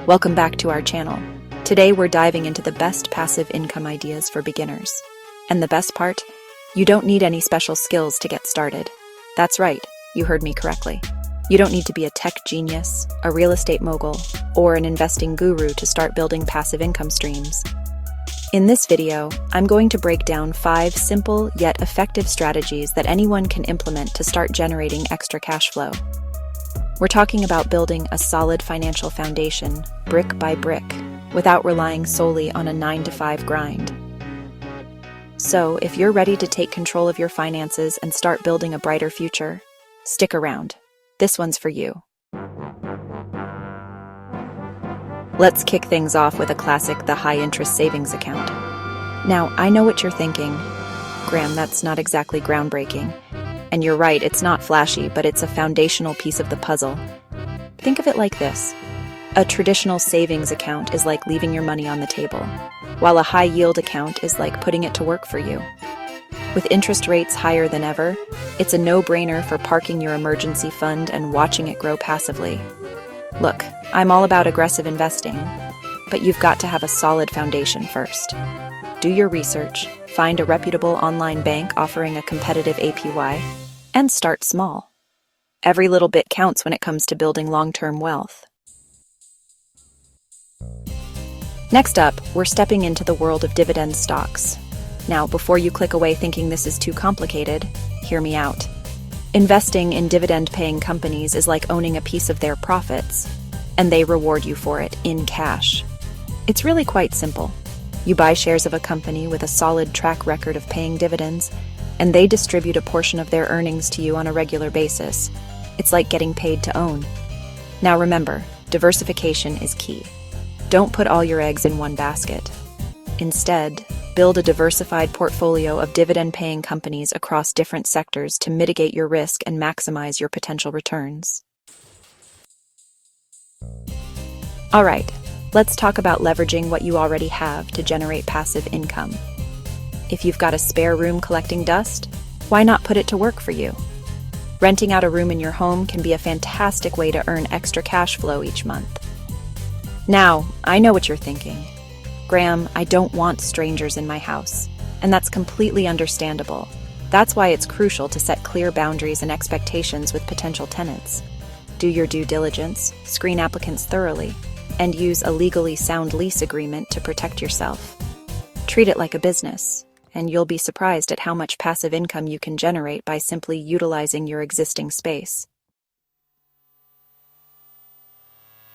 Welcome back to our channel. Today we're diving into the best passive income ideas for beginners. And the best part? You don't need any special skills to get started. That's right, you heard me correctly. You don't need to be a tech genius, a real estate mogul, or an investing guru to start building passive income streams. In this video, I'm going to break down 5 simple yet effective strategies that anyone can implement to start generating extra cash flow. We're talking about building a solid financial foundation, brick by brick, without relying solely on a 9-to-5 grind. So, if you're ready to take control of your finances and start building a brighter future, stick around. This one's for you. Let's kick things off with a classic, the high-interest savings account. Now, I know what you're thinking. Graham, that's not exactly groundbreaking. And you're right, it's not flashy, but it's a foundational piece of the puzzle. Think of it like this. A traditional savings account is like leaving your money on the table, while a high-yield account is like putting it to work for you. With interest rates higher than ever, it's a no-brainer for parking your emergency fund and watching it grow passively. Look, I'm all about aggressive investing, but you've got to have a solid foundation first. Do your research, find a reputable online bank offering a competitive APY, and start small. Every little bit counts when it comes to building long-term wealth. Next up, we're stepping into the world of dividend stocks. Now, before you click away thinking this is too complicated, hear me out. Investing in dividend-paying companies is like owning a piece of their profits, and they reward you for it in cash. It's really quite simple. You buy shares of a company with a solid track record of paying dividends, and they distribute a portion of their earnings to you on a regular basis. It's like getting paid to own. Now remember, diversification is key. Don't put all your eggs in one basket. Instead, build a diversified portfolio of dividend-paying companies across different sectors to mitigate your risk and maximize your potential returns. All right, let's talk about leveraging what you already have to generate passive income. If you've got a spare room collecting dust, why not put it to work for you? Renting out a room in your home can be a fantastic way to earn extra cash flow each month. Now, I know what you're thinking. Graham, I don't want strangers in my house, and that's completely understandable. That's why it's crucial to set clear boundaries and expectations with potential tenants. Do your due diligence, screen applicants thoroughly, and use a legally sound lease agreement to protect yourself. Treat it like a business, and you'll be surprised at how much passive income you can generate by simply utilizing your existing space.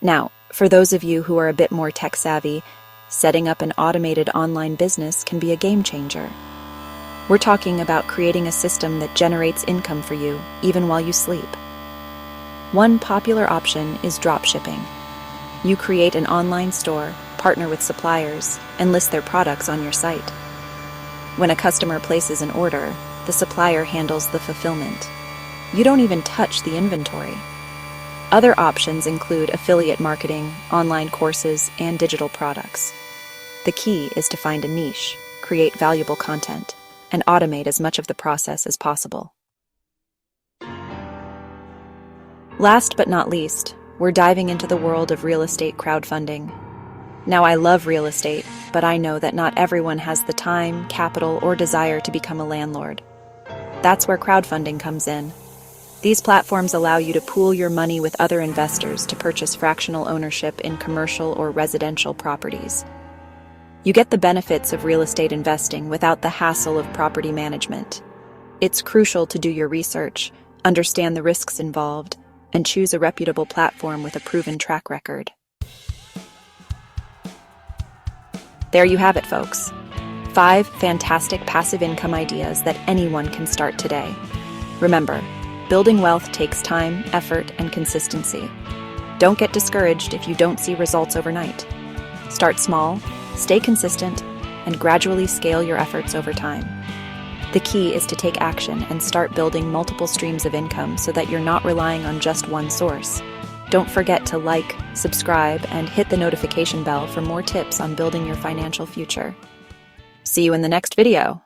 Now, for those of you who are a bit more tech-savvy, setting up an automated online business can be a game changer. We're talking about creating a system that generates income for you, even while you sleep. One popular option is dropshipping. You create an online store, partner with suppliers, and list their products on your site. When a customer places an order, the supplier handles the fulfillment. You don't even touch the inventory. Other options include affiliate marketing, online courses, and digital products. The key is to find a niche, create valuable content, and automate as much of the process as possible. Last but not least, we're diving into the world of real estate crowdfunding. Now, I love real estate, but I know that not everyone has the time, capital, or desire to become a landlord. That's where crowdfunding comes in. These platforms allow you to pool your money with other investors to purchase fractional ownership in commercial or residential properties. You get the benefits of real estate investing without the hassle of property management. It's crucial to do your research, understand the risks involved, and choose a reputable platform with a proven track record. There you have it, folks. 5 fantastic passive income ideas that anyone can start today. Remember, building wealth takes time, effort, and consistency. Don't get discouraged if you don't see results overnight. Start small, stay consistent, and gradually scale your efforts over time. The key is to take action and start building multiple streams of income so that you're not relying on just one source. Don't forget to like, subscribe, and hit the notification bell for more tips on building your financial future. See you in the next video.